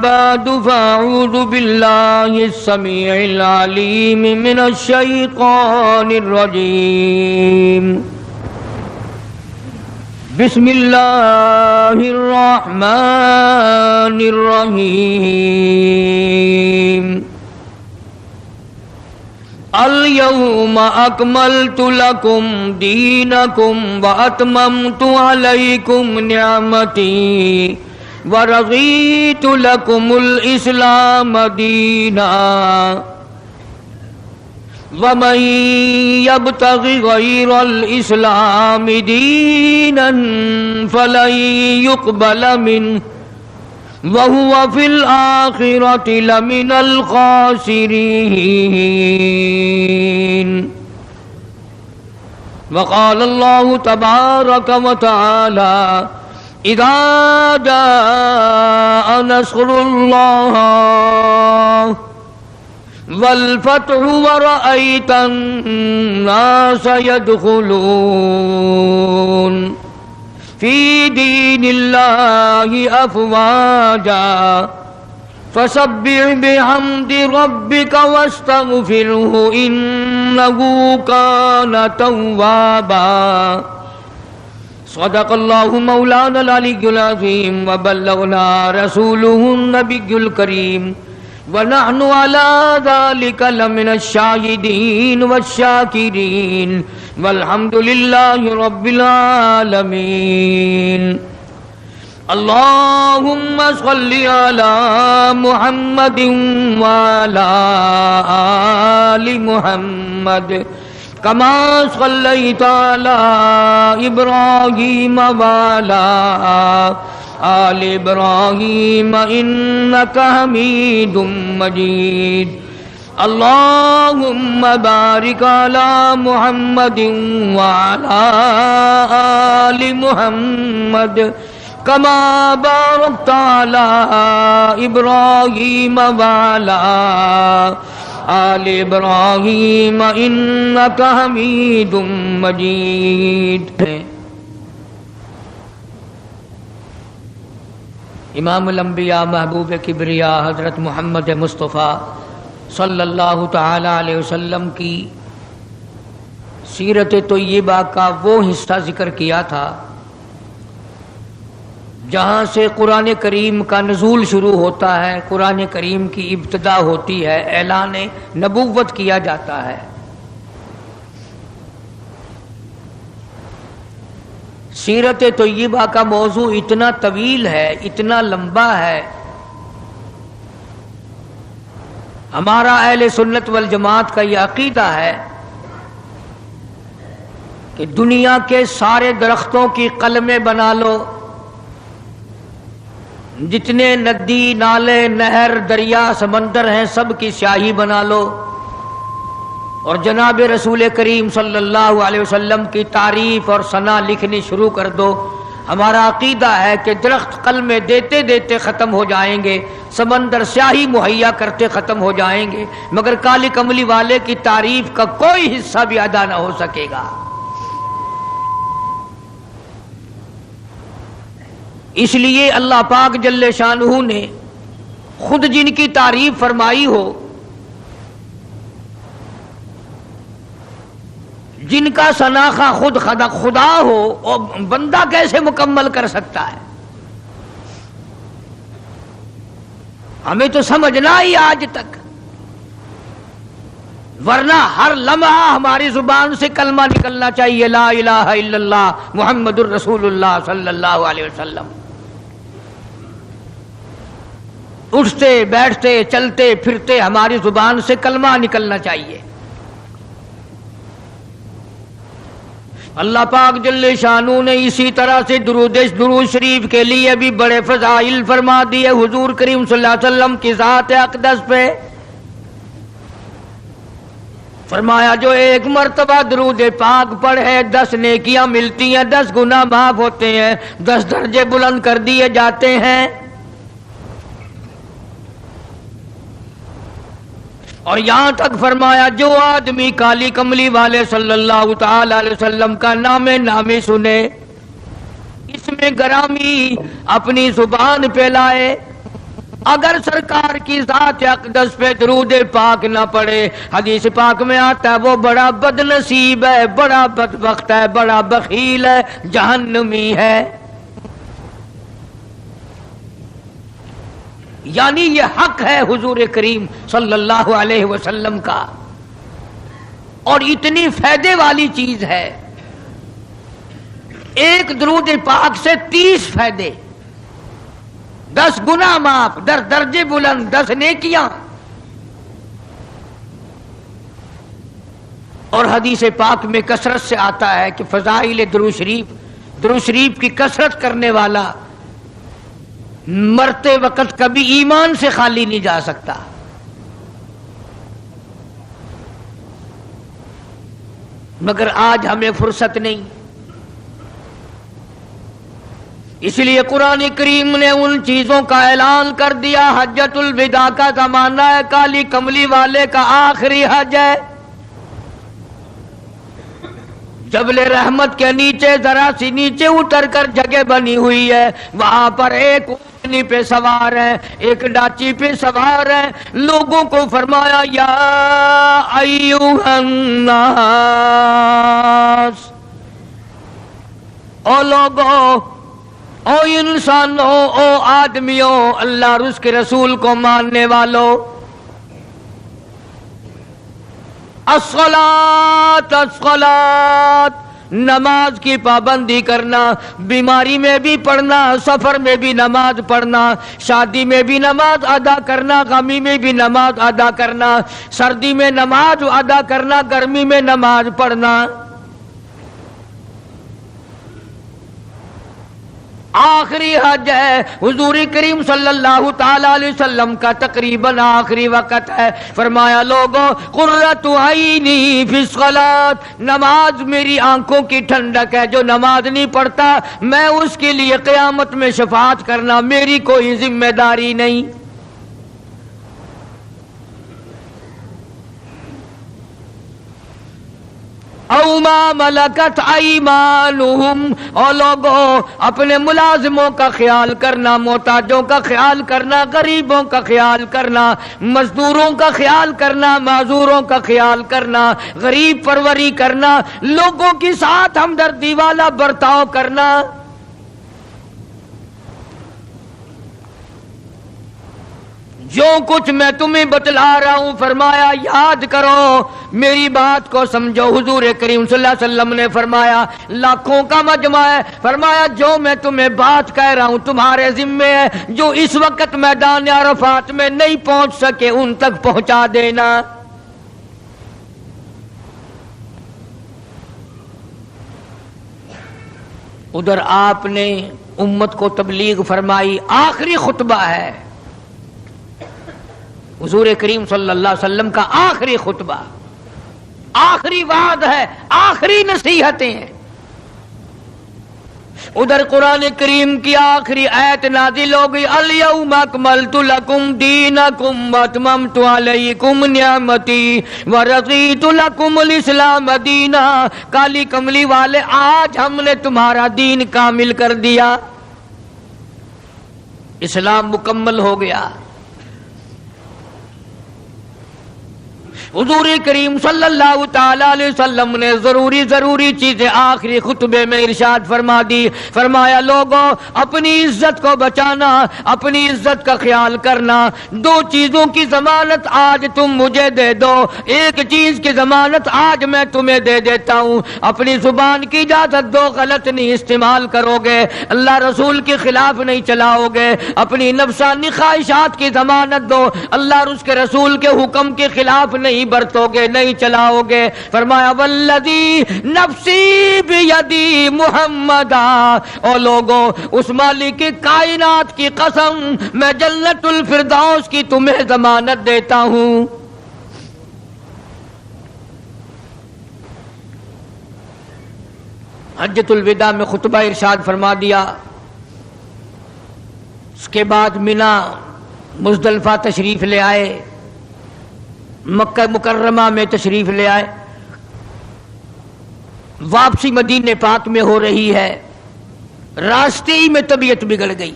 بعد فأعوذ بالله السميع العليم من الشيطان الرجيم بسم الله الرحمن الرحيم اليوم أكملت لكم دينكم وأتممت عليكم نعمتي ورضيت لكم الإسلام دينا ومن يبتغ غير الإسلام دينا فلن يقبل منه وهو في الآخرة لمن الخاسرين وقال الله تبارك وتعالى إذا جاء نصر الله والفتح ورأيت الناس يدخلون في دين الله أفواجا فسبح بحمد ربك واستغفره إنه كان توابا صدق الله مولانا العلي العظيم وبلغنا رسوله النبي الكريم ونحن على ذلك لمن الشاهدين والشاكرين والحمد لله رب العالمين اللهم صل على محمد وعلى آل محمد كما صليت على إبراهيم وعلى آل إبراهيم إنك حميد مجيد اللهم بارك على محمد وعلى آل محمد كما باركت على إبراهيم وعلى آل إبراهيم إنك حميد مجيد. امام الانبیاء محبوب کبریا حضرت محمد مصطفیٰ صلی اللہ تعالی علیہ وسلم کی سیرت طیبہ کا وہ حصہ ذکر کیا تھا جہاں سے قرآن کریم کا نزول شروع ہوتا ہے، قرآن کریم کی ابتدا ہوتی ہے، اعلان نبوت کیا جاتا ہے۔ سیرت طیبہ کا موضوع اتنا طویل ہے، اتنا لمبا ہے، ہمارا اہل سنت والجماعت کا یہ عقیدہ ہے کہ دنیا کے سارے درختوں کی قلمیں بنا لو، جتنے ندی نالے نہر دریا سمندر ہیں سب کی سیاہی بنا لو، اور جناب رسول کریم صلی اللہ علیہ وسلم کی تعریف اور ثنا لکھنی شروع کر دو۔ ہمارا عقیدہ ہے کہ درخت قلمیں دیتے دیتے ختم ہو جائیں گے، سمندر سیاہی مہیا کرتے ختم ہو جائیں گے، مگر کالی کملی والے کی تعریف کا کوئی حصہ بھی ادا نہ ہو سکے گا۔ اس لیے اللہ پاک جل شانہ نے خود جن کی تعریف فرمائی ہو، جن کا شناخہ خود خدا ہو، اور بندہ کیسے مکمل کر سکتا ہے؟ ہمیں تو سمجھنا ہی آج تک، ورنہ ہر لمحہ ہماری زبان سے کلمہ نکلنا چاہیے، لا الہ الا اللہ محمد الرسول اللہ صلی اللہ علیہ وسلم۔ اٹھتے بیٹھتے چلتے پھرتے ہماری زبان سے کلمہ نکلنا چاہیے۔ اللہ پاک جل شانہ نے اسی طرح سے درود شریف کے لیے بھی بڑے فضائل فرما دیے حضور کریم صلی اللہ علیہ وسلم کی ذات اقدس پہ۔ فرمایا جو ایک مرتبہ درود پاک پڑھے 10 نیکیاں ملتی ہیں، 10 گناہ معاف ہوتے ہیں، 10 درجے بلند کر دیے جاتے ہیں۔ اور یہاں تک فرمایا جو آدمی کالی کملی والے صلی اللہ تعالی علیہ وسلم کا نامی سنے، اس میں گرامی اپنی زبان پہ لائے، اگر سرکار کی ذات اقدس پہ درود پاک نہ پڑے، حدیث پاک میں آتا ہے وہ بڑا بد نصیب ہے، بڑا بدبخت ہے، بڑا بخیل ہے، جہنمی ہے۔ یعنی یہ حق ہے حضور کریم صلی اللہ علیہ وسلم کا، اور اتنی فائدے والی چیز ہے۔ ایک درود پاک سے 30 فائدے، 10 گناہ معاف، درجے بلند، 10 نیکیاں۔ اور حدیث پاک میں کثرت سے آتا ہے کہ فضائل درود شریف کی کثرت کرنے والا مرتے وقت کبھی ایمان سے خالی نہیں جا سکتا۔ مگر آج ہمیں فرصت نہیں، اس لیے قرآن کریم نے ان چیزوں کا اعلان کر دیا۔ حجۃ الوداع کا زمانہ ہے، کالی کملی والے کا آخری حج ہے۔ جبل رحمت کے نیچے ذرا سی نیچے اتر کر جگہ بنی ہوئی ہے، وہاں پر ایک اونٹنی پہ سوار ہے، ایک ڈاچی پہ سوار ہے۔ لوگوں کو فرمایا یا ایھا الناس، او لوگوں، او انسانوں، او آدمیوں، اللہ اور اس کے رسول کو ماننے والوں، الصلاۃ الصلاۃ، نماز کی پابندی کرنا، بیماری میں بھی پڑھنا، سفر میں بھی نماز پڑھنا، شادی میں بھی نماز ادا کرنا، غمی میں بھی نماز ادا کرنا، سردی میں نماز ادا کرنا، گرمی میں نماز پڑھنا۔ آخری حج ہے، حضور کریم صلی اللہ تعالی علیہ وسلم کا تقریباً آخری وقت ہے۔ فرمایا لوگوں، قرۃ عینی فی الصلاۃ، نماز میری آنکھوں کی ٹھنڈک ہے۔ جو نماز نہیں پڑھتا میں اس کے لیے قیامت میں شفاعت کرنا میری کوئی ذمہ داری نہیں۔ او ما ملکت ایمانہم، اور لوگوں اپنے ملازموں کا خیال کرنا، محتاجوں کا خیال کرنا، غریبوں کا خیال کرنا، مزدوروں کا خیال کرنا، معذوروں کا خیال کرنا، غریب پروری کرنا، لوگوں کے ساتھ ہمدردی والا برتاؤ کرنا۔ جو کچھ میں تمہیں بتلا رہا ہوں فرمایا یاد کرو، میری بات کو سمجھو۔ حضور کریم صلی اللہ علیہ وسلم نے فرمایا لاکھوں کا مجمع ہے، فرمایا جو میں تمہیں بات کہہ رہا ہوں تمہارے ذمے ہے، جو اس وقت میدان عرفات میں نہیں پہنچ سکے ان تک پہنچا دینا۔ ادھر آپ نے امت کو تبلیغ فرمائی، آخری خطبہ ہے حضور کریم صلی اللہ علیہ وسلم کا، آخری خطبہ، آخری وعد ہے، آخری نصیحتیں ہیں۔ ادھر قرآن کریم کی آخری آیت نازل ہو گئی، الیوم اکملت لکم دینکم واتممت علیکم نعمتی ورضیت لکم الاسلام دینا۔ کالی کملی والے، آج ہم نے تمہارا دین کامل کر دیا، اسلام مکمل ہو گیا۔ حضور کریم صلی اللہ تعالی علیہ وسلم نے ضروری چیزیں آخری خطبے میں ارشاد فرما دی۔ فرمایا لوگوں اپنی عزت کو بچانا، اپنی عزت کا خیال کرنا۔ 2 چیزوں کی ضمانت آج تم مجھے دے دو، ایک چیز کی ضمانت آج میں تمہیں دے دیتا ہوں، اپنی زبان کی اجازت دو، غلط نہیں استعمال کرو گے، اللہ رسول کے خلاف نہیں چلاؤ گے، اپنی نفسانی خواہشات کی ضمانت دو، اللہ اور اس کے رسول کے حکم کے خلاف نہیں برتو گے، نہیں چلاؤ گے۔ فرمایا والذی نفسی بیدی محمدا، او لوگوں اس مالک کائنات کی قسم میں جنت الفردوس کی تمہیں ضمانت دیتا ہوں۔ حجۃ الوداع میں خطبہ ارشاد فرما دیا، اس کے بعد مینا مزدلفہ تشریف لے آئے، مکہ مکرمہ میں تشریف لے آئے، واپسی مدینہ پاک میں ہو رہی ہے، راستے ہی میں طبیعت بگڑ گئی۔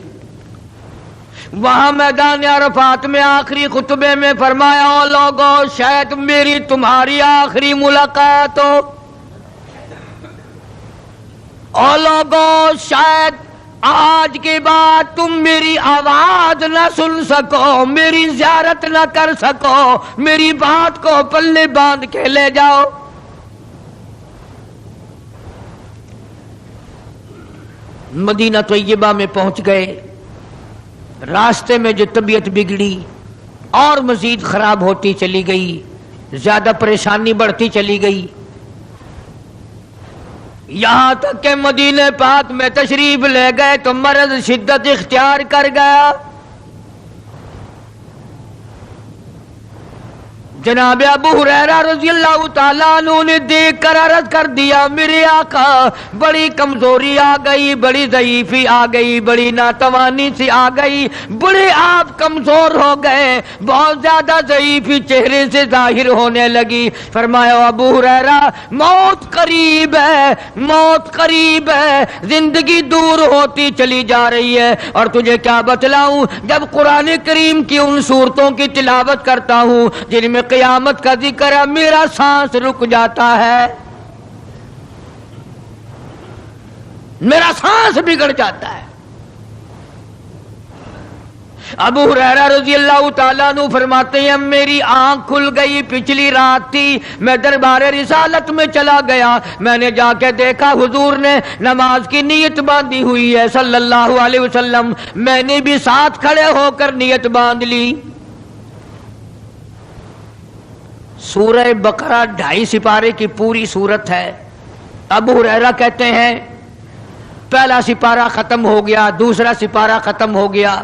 وہاں میدان عرفات میں آخری خطبے میں فرمایا او لوگو شاید میری تمہاری آخری ملاقات ہو، او لوگو شاید آج کے بعد تم میری آواز نہ سن سکو، میری زیارت نہ کر سکو، میری بات کو پلے باندھ کے لے جاؤ۔ مدینہ طیبہ میں پہنچ گئے، راستے میں جو طبیعت بگڑی اور مزید خراب ہوتی چلی گئی، زیادہ پریشانی بڑھتی چلی گئی، یہاں تک کہ مدینہ پاک میں تشریف لے گئے تو مرض شدت اختیار کر گیا۔ جناب ابو ہریرہ رضی اللہ تعالیٰ عنہ نے دیکھ کر عرض کر دیا میرے آقا بڑی کمزوری آ گئی، بڑی ضعیفی آ گئی، بڑی ناتوانی سی آ گئی، بڑے آپ کمزور ہو گئے، بہت زیادہ ضعیفی چہرے سے ظاہر ہونے لگی۔ فرمایا ابو ہریرہ موت قریب ہے، موت قریب ہے، زندگی دور ہوتی چلی جا رہی ہے، اور تجھے کیا بتلاؤں جب قرآن کریم کی ان صورتوں کی تلاوت کرتا ہوں جن میں قیامت کا ذکر ہے میرا سانس رک جاتا ہے، میرا سانس بگڑ جاتا ہے۔ ابو ہریرہ رضی اللہ تعالیٰ عنہ فرماتے ہیں میری آنکھ کھل گئی، پچھلی رات تھی، میں دربار رسالت میں چلا گیا، میں نے جا کے دیکھا حضور نے نماز کی نیت باندھی ہوئی ہے صلی اللہ علیہ وسلم، میں نے بھی ساتھ کھڑے ہو کر نیت باندھ لی۔ سورہ بقرہ 2.5 سپارے کی پوری سورت ہے۔ ابو ہریرہ کہتے ہیں پہلا سپارہ ختم ہو گیا، دوسرا سپارہ ختم ہو گیا،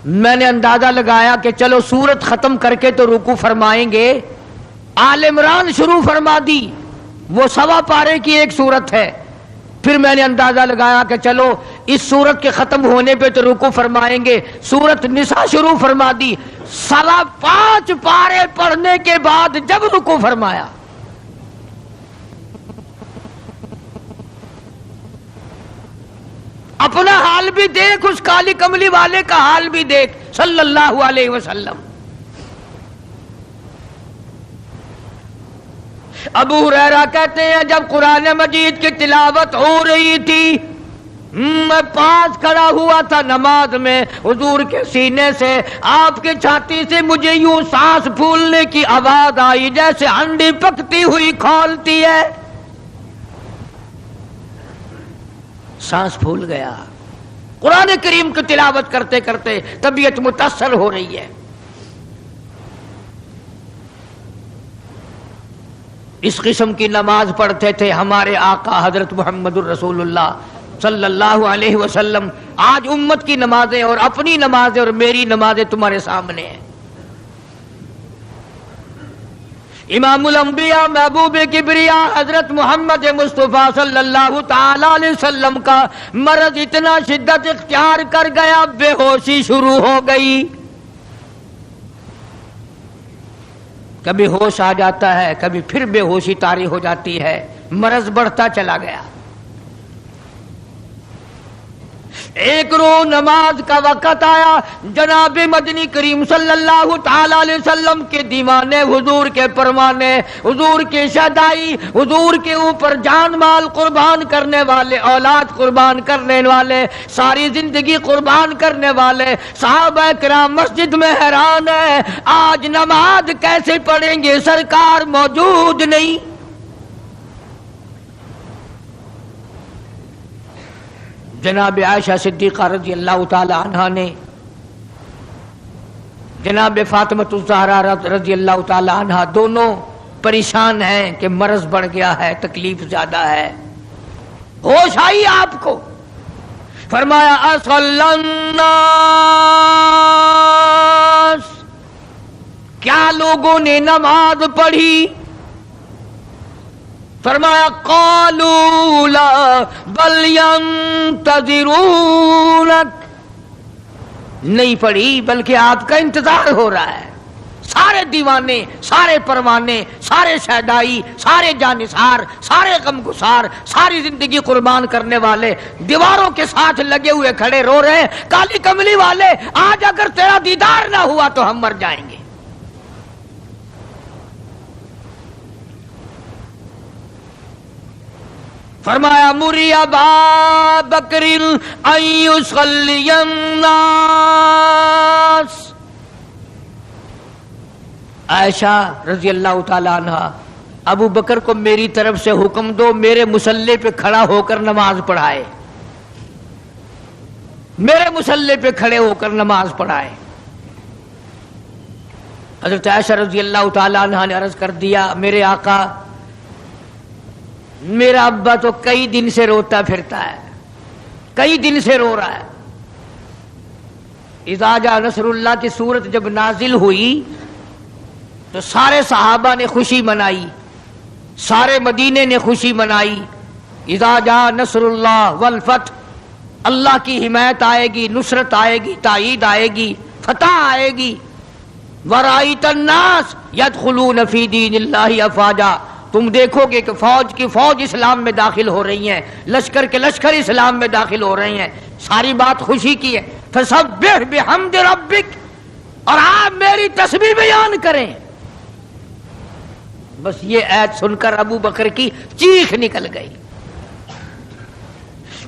میں نے اندازہ لگایا کہ چلو سورت ختم کر کے تو رکوع فرمائیں گے، آل عمران شروع فرما دی، وہ 1.25 پارے کی ایک سورت ہے، پھر میں نے اندازہ لگایا کہ چلو اس سورت کے ختم ہونے پہ تو رکوع فرمائیں گے، سورت نساء شروع فرما دی، 5.25 پارے پڑھنے کے بعد جب رکوع فرمایا اپنا حال بھی دیکھ، اس کالی کملی والے کا حال بھی دیکھ صلی اللہ علیہ وسلم۔ ابو ہریرہ کہتے ہیں جب قرآن مجید کی تلاوت ہو رہی تھی میں پاس کھڑا ہوا تھا نماز میں، حضور کے سینے سے آپ کے چھاتی سے مجھے یوں سانس پھولنے کی آواز آئی جیسے ہنڈی پکتی ہوئی کھولتی ہے، سانس پھول گیا۔ قرآن کریم کی تلاوت کرتے کرتے طبیعت متاثر ہو رہی ہے۔ اس قسم کی نماز پڑھتے تھے ہمارے آقا حضرت محمد الرسول اللہ صلی اللہ علیہ وسلم۔ آج امت کی نمازیں اور اپنی نمازیں اور میری نمازیں تمہارے سامنے ہیں۔ امام الانبیاء محبوب کبریا حضرت محمد مصطفیٰ صلی اللہ تعالی علیہ وسلم کا مرض اتنا شدت اختیار کر گیا، بے ہوشی شروع ہو گئی، کبھی ہوش آ جاتا ہے، کبھی پھر بے ہوشی طاری ہو جاتی ہے، مرض بڑھتا چلا گیا۔ ایک روز نماز کا وقت آیا، جناب مدنی کریم صلی اللہ تعالی علیہ وسلم کے دیوانے، حضور کے پروانے، حضور کے شہدائی، حضور کے اوپر جان مال قربان کرنے والے، اولاد قربان کرنے والے، ساری زندگی قربان کرنے والے صحابہ کرام مسجد میں حیران ہیں آج نماز کیسے پڑھیں گے، سرکار موجود نہیں۔ جناب عائشہ صدیقہ رضی اللہ تعالی عنہا نے جناب فاطمہ الزہرا رضی اللہ تعالی عنہا دونوں پریشان ہیں کہ مرض بڑھ گیا ہے، تکلیف زیادہ ہے، ہوش آئی آپ کو، فرمایا اصلی الناس، کیا لوگوں نے نماز پڑھی؟ فرمایا قالوا لا بل ينتظرونك، نہیں پڑھی بلکہ آپ کا انتظار ہو رہا ہے، سارے دیوانے، سارے پروانے، سارے شہدائی، سارے جانثار، سارے غم گسار، ساری زندگی قربان کرنے والے دیواروں کے ساتھ لگے ہوئے کھڑے رو رہے ہیں، کالی کملی والے آج اگر تیرا دیدار نہ ہوا تو ہم مر جائیں گے۔ فرمایا مری ابا بکر ان یصلی الناس، عائشہ رضی اللہ تعالی عنہ ابو بکر کو میری طرف سے حکم دو میرے مصلی پہ کھڑا ہو کر نماز پڑھائے، میرے مصلی پہ کھڑے ہو کر نماز پڑھائے۔ حضرت عائشہ رضی اللہ تعالی عنہ نے عرض کر دیا میرے آقا میرا ابا تو کئی دن سے روتا پھرتا ہے، کئی دن سے رو رہا ہے۔ اذا جاء نصر اللہ کی صورت جب نازل ہوئی تو سارے صحابہ نے خوشی منائی، سارے مدینے نے خوشی منائی۔ اذا جاء نصر اللہ والفتح، اللہ کی حمایت آئے گی، نصرت آئے گی، تائید آئے گی، فتح آئے گی۔ ورأیت الناس یدخلون فی دین اللہ افواجا، تم دیکھو گے کہ فوج کی فوج اسلام میں داخل ہو رہی ہیں، لشکر کے لشکر اسلام میں داخل ہو رہے ہیں۔ ساری بات خوشی کی ہے۔ فسبح بحمد ربک، اور آپ میری تسبیح بیان کریں۔ بس یہ آیت سن کر ابو بکر کی چیخ نکل گئی۔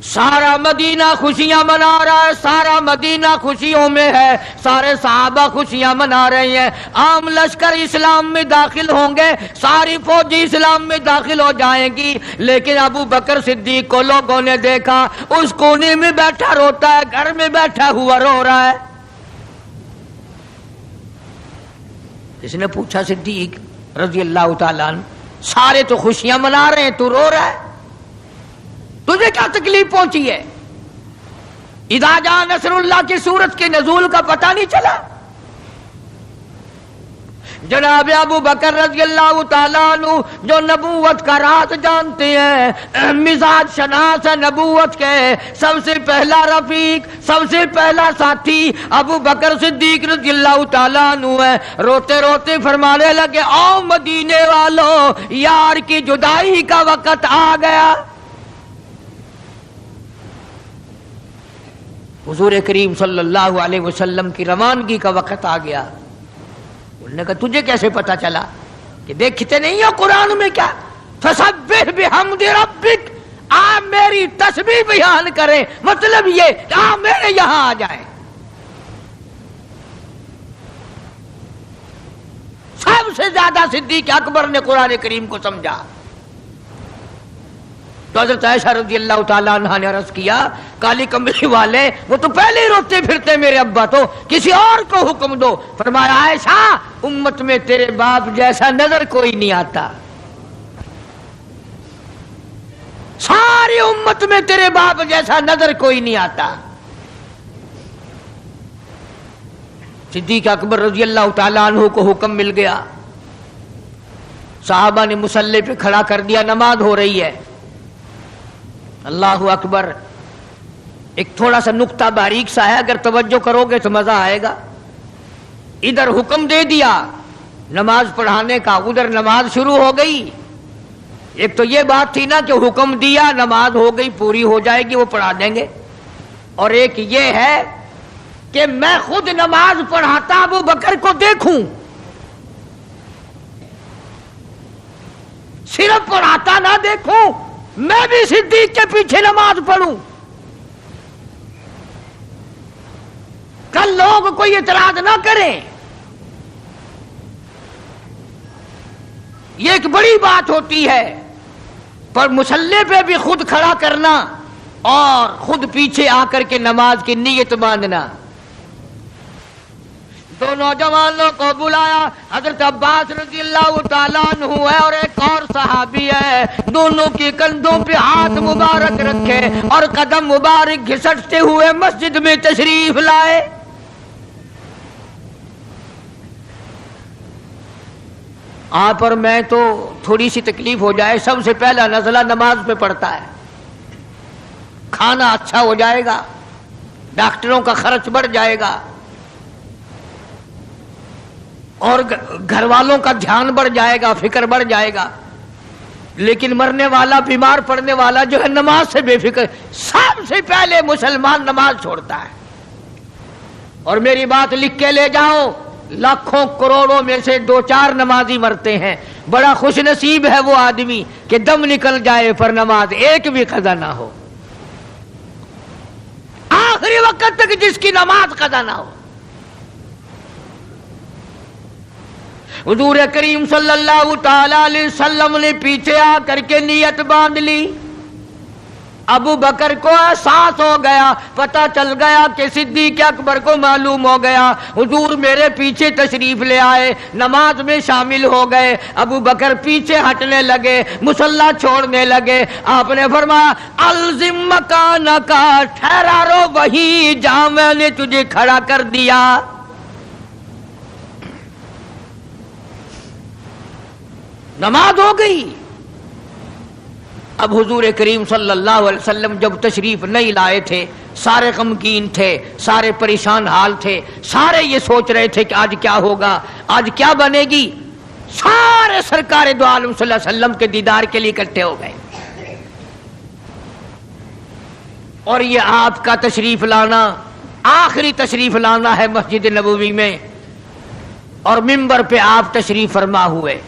سارا مدینہ خوشیاں منا رہا ہے، سارا مدینہ خوشیوں میں ہے، سارے صحابہ خوشیاں منا رہے ہیں۔ عام لشکر اسلام میں داخل ہوں گے، ساری فوجی اسلام میں داخل ہو جائیں گی، لیکن ابو بکر صدیق کو لوگوں نے دیکھا اس کونے میں بیٹھا روتا ہے، گھر میں بیٹھا ہوا رو رہا ہے۔ کس نے پوچھا صدیق رضی اللہ تعالیٰ عنہ، سارے تو خوشیاں منا رہے ہیں، تو رو رہا ہے، تجھے کیا تکلیف پہنچی ہے؟ اذا جاء نصر اللہ کی صورت کے نزول کا پتہ نہیں چلا؟ جناب ابو بکر رضی اللہ تعالیٰ عنہ جو نبوت کا راز جانتے ہیں، مزاج شناس ہے نبوت کے، سب سے پہلا رفیق، سب سے پہلا ساتھی ابو بکر صدیق رضی اللہ تعالیٰ عنہ ہے۔ روتے روتے فرمانے لگے آؤ مدینے والوں، یار کی جدائی کا وقت آ گیا۔ حضور کریم صلی اللہ علیہ وسلم کی روانگی کا وقت آ گیا۔ انہوں نے کہا تجھے کیسے پتا چلا؟ کہ دیکھتے نہیں ہو قرآن میں کیا؟ فسبح بحمد ربک، آپ میری تسبیح بیان کریں، مطلب یہ آپ میرے یہاں آ جائیں۔ سب سے زیادہ صدیق اکبر نے قرآن کریم کو سمجھا۔ تو حضرت عائشہ رضی اللہ تعالیٰ عنہ نے عرض کیا کالی کملی والے وہ تو پہلے ہی روتے پھرتے میرے ابا، تو کسی اور کو حکم دو۔ فرمایا عائشہ امت میں تیرے باپ جیسا نظر کوئی نہیں آتا، ساری امت میں تیرے باپ جیسا نظر کوئی نہیں آتا۔ صدیق اکبر رضی اللہ تعالیٰ عنہ کو حکم مل گیا، صحابہ نے مصلی پہ کھڑا کر دیا، نماز ہو رہی ہے۔ اللہ اکبر، ایک تھوڑا سا نقطہ باریک سا ہے، اگر توجہ کرو گے تو مزہ آئے گا۔ ادھر حکم دے دیا نماز پڑھانے کا، ادھر نماز شروع ہو گئی۔ ایک تو یہ بات تھی نا کہ حکم دیا نماز ہو گئی، پوری ہو جائے گی، وہ پڑھا دیں گے، اور ایک یہ ہے کہ میں خود نماز پڑھاتا ابو بکر کو دیکھوں، صرف پڑھاتا نہ دیکھوں، میں بھی صدیق کے پیچھے نماز پڑھوں۔ کل لوگ کوئی اعتراض نہ کریں، یہ ایک بڑی بات ہوتی ہے، پر مصلی پہ بھی خود کھڑا کرنا اور خود پیچھے آ کر کے نماز کی نیت باندھنا۔ دو نوجوانوں کو بلایا، حضرت عباس رضی اللہ تعالیٰ عنہ ہے اور ایک اور صحابی ہے، دونوں کے کندھوں پہ ہاتھ مبارک رکھے اور قدم مبارک گھسٹتے ہوئے مسجد میں تشریف لائے۔ آپ اور میں تو تھوڑی سی تکلیف ہو جائے سب سے پہلا نزلہ نماز پہ پڑتا ہے، کھانا اچھا ہو جائے گا، ڈاکٹروں کا خرچ بڑھ جائے گا، اور گھر والوں کا دھیان بڑھ جائے گا، فکر بڑھ جائے گا، لیکن مرنے والا، بیمار پڑنے والا جو ہے نماز سے بے فکر. سب سے پہلے مسلمان نماز چھوڑتا ہے. اور میری بات لکھ کے لے جاؤ، لاکھوں کروڑوں میں سے 2-4 نمازی مرتے ہیں. بڑا خوش نصیب ہے وہ آدمی کہ دم نکل جائے پر نماز ایک بھی قضا نہ ہو، آخری وقت تک جس کی نماز قضا نہ ہو. حضور کریم صلی اللہ تعالی علیہ وسلم نے پیچھے آ کر کے نیت باندھ لی. ابو بکر کو احساس ہو گیا، پتہ چل گیا کہ صدیق اکبر کو معلوم ہو گیا. حضور میرے پیچھے تشریف لے آئے، نماز میں شامل ہو گئے. ابو بکر پیچھے ہٹنے لگے، مصلی چھوڑنے لگے. آپ نے فرمایا الزم مکانک، ٹھہرا رو وہی جہاں میں نے تجھے کھڑا کر دیا. نماز ہو گئی. اب حضور کریم صلی اللہ علیہ وسلم جب تشریف نہیں لائے تھے، سارے غمگین تھے، سارے پریشان حال تھے، سارے یہ سوچ رہے تھے کہ آج کیا ہوگا، آج کیا بنے گی. سارے سرکار دو عالم صلی اللہ علیہ وسلم کے دیدار کے لیے اکٹھے ہو گئے. اور یہ آپ کا تشریف لانا، آخری تشریف لانا ہے مسجد نبوی میں، اور منبر پہ آپ تشریف فرما ہوئے.